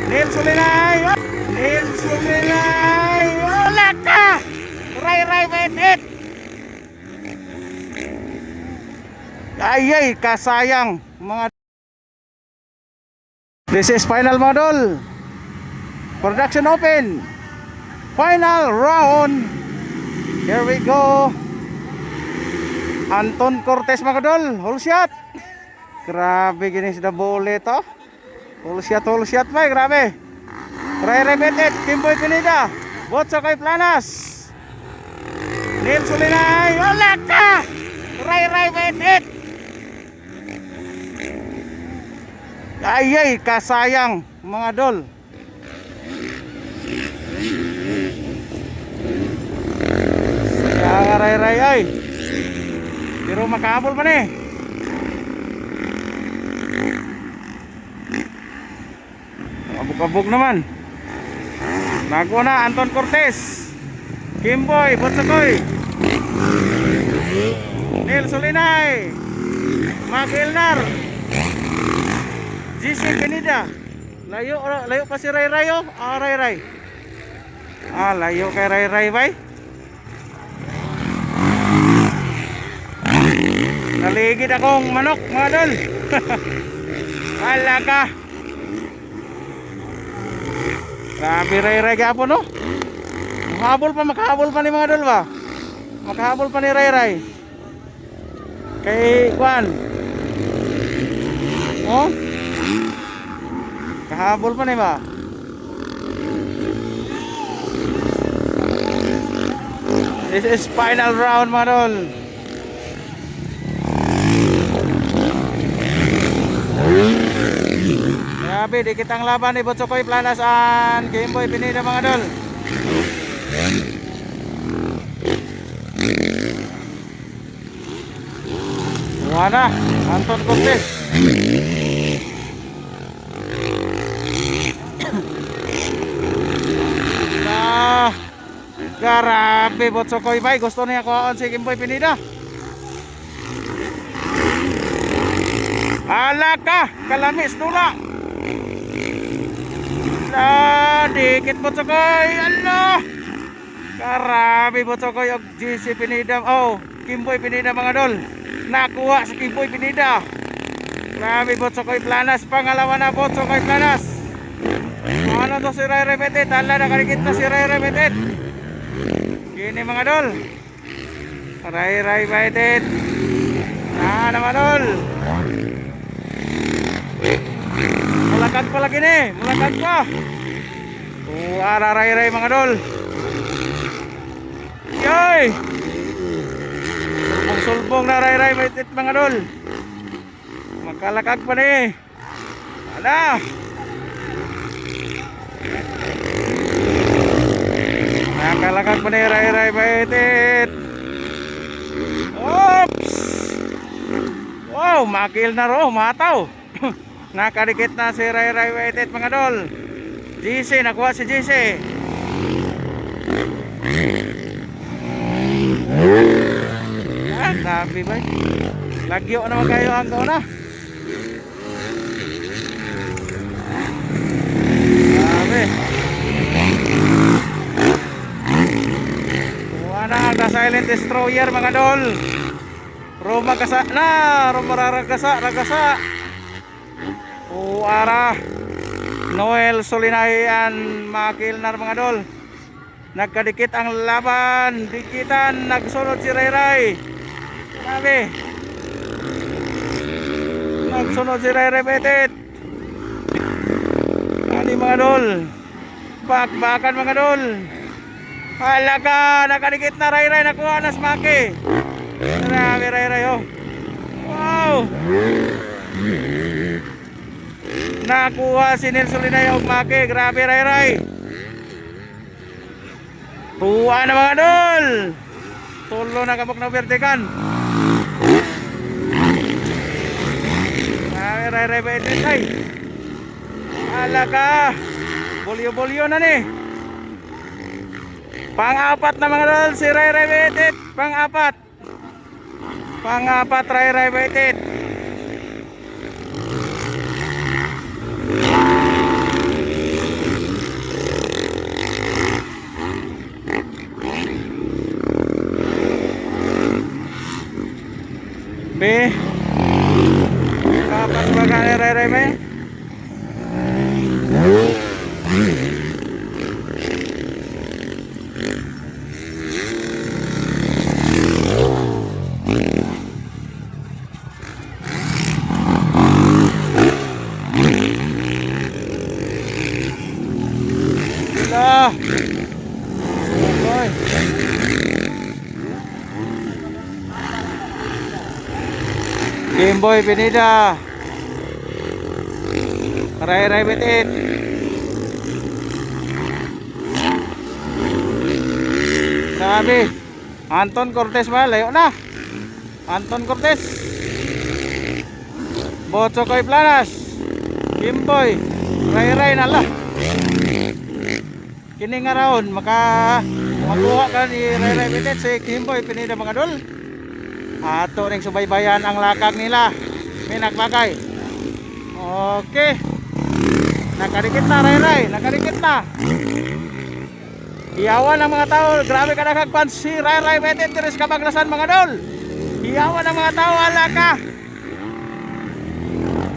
Nel Solinay. Nel Solinay. Wala ka. Ray Betet. Ayay, kasayang mga. This is final model. Production open. Final round. Here we go. Anton Cortez mga dol. Whole shot. Grabe gini sudah boleh to. Whole shot bay, grabe. Ray Betet, Kimboy Pineda. Botso kay Planas. Nel Solinay. Wala ka. Ray Betet. Ayay, kasayang mga dol. Kaya ray ay. Pero makahabol pa ni. Abog-abog naman. Nago na Anton Cortez. Kimboy, Botsakoy. Nel Solinay. Magilnar. GC Pineda. Layo pa si Ray. Ray. Layo kay Ray bay. Naligid akong manok mga dol. Wala ka. Grabe Ray gapon no. Makahabol pa ni mga dol ba. Makahabol pa ni Ray. Kay Juan. Oh. Kahabol pa ni ba? This is final round mga dol. Grabe, di kitang laban ni Botsokoy Planas and Kimboy Pineda mga dol. Wala, Anton Cortez. Grabe Botsokoy bay, gusto niya kuhaan si Kimboy Pineda. Ala ka, kalamis tula. Dikit Botsokoy. Allah. Grabe Botsokoy og GC Pineda. Oh, Kimboy Pineda mga dol. Nakuha si Kimboy Pineda. Grabe Botsokoy Planas, pangalawa na Botsokoy Planas. Ano to si Ray Betet? Ala, nakarikit na si Ray Betet. Gini mga dol. Ray Betet. Naman dol. Mulakad pa lagi ni. Mulakad pa. Ray mga dol. Yoy. Sulbong na Ray Betet mga dol. Makalakag pa ni. Ada. Nakalakag pa ni Ray Betet. Oops. Wow, makil na ro, mataw. Nakadikit na si Ray Betet mga dol. GC, nakuha si GC. Sabi ba? Lagyo naman kayo hanggaw na. Sabi. Kuha na ang silent destroyer mga dol. Roma kasa na. Ragasa. Uara Noel Solinay and Makilnar mga dol. Nagkadikit ang laban. Dikitan. Nagsunod si Ray. Sabi. Nagsunod si Ray Betet. Ano mga dol. Bakbakan mga dol. Halaga. Nakadikit na Ray. Nakuha na Smaki. Grabe Ray oh. Wow. Nakuha si Nel Solinay og Maki. Grabe Ray. Tuwa na mga dol. Tulo na kabok na vertikan. Grabe Ray Betet ay. Alaka. Bolyo na ni. Pang-apat na mga dol si Ray Betet. Pang-apat Ray Betet. Grabe. Kapan ba ka nire-re mo? Hala. Okay. Kimboy Pineda. Ray Betit. Grabe. Anton Cortez ba? Layo na. Anton Cortez. Botsokoy Planas. Kimboy. Ray nala. Kini nga raon makuha ka ni Ray Betit si Kimboy Pineda mga dol. Ato ring subaybayan ang lakag nila. May nagbagay. Okay. Nakadikit na Ray, nakadikit na. Iyawan ang mga tao. Grabe ka nakagpan si Ray Betit diri sa Kabaglasan mga dol. Iyawan ang mga tao alaka.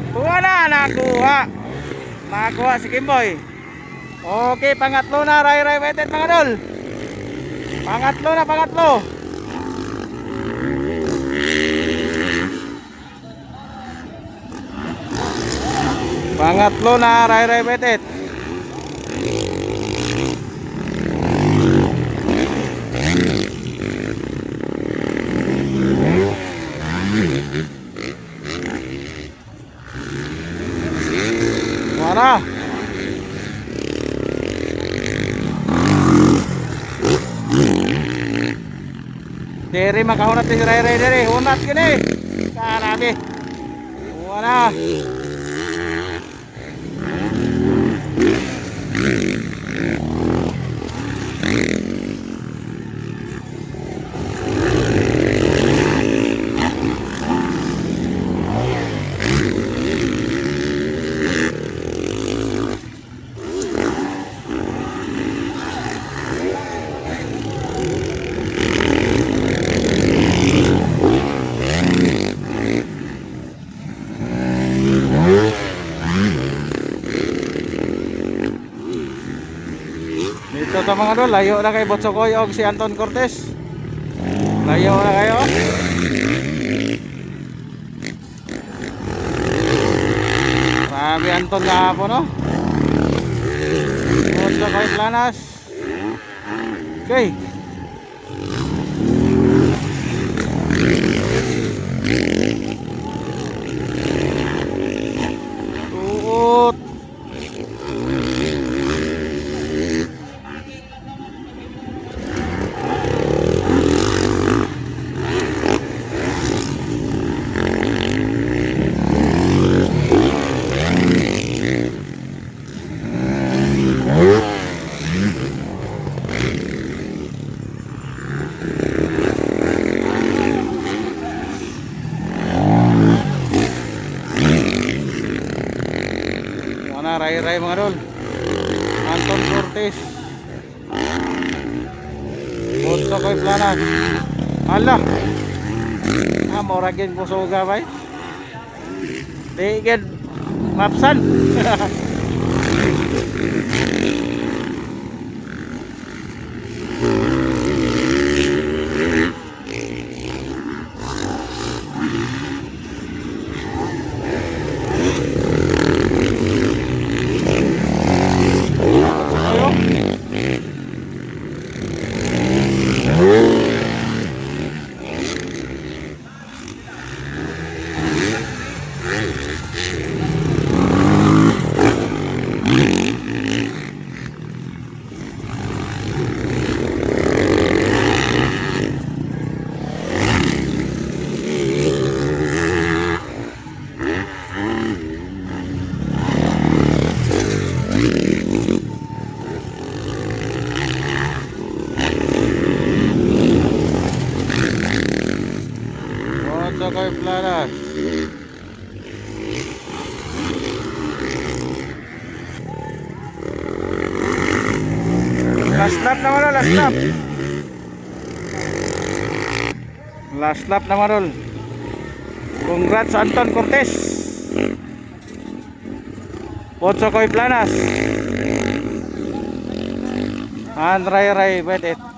Kuha na, nakuha si Kimboy. Okay, pangatlo na Ray Betit mga dol. Pangatlo. Pangatlo na Ray Betit. Mana? Dere makahunat si Ray dere, hunat gini. Karabi. Mana? Dito sa mga dol, layo na kay Botsokoy og si Anton Cortez. Layo na kayo. Grabe Anton kahapon no. Botsokoy Planas. Okay. Tuot. Ray mga dol. Anton Cortez. Botsokoy Planas. Hala. Mora gid pusoga bay. Di gid mapsan. Botsokoy Planas. Last lap naman dol, last lap. Last lap naman dol. Congrats Anton Cortez. Botsokoy Planas. And Ray Ray, wait it.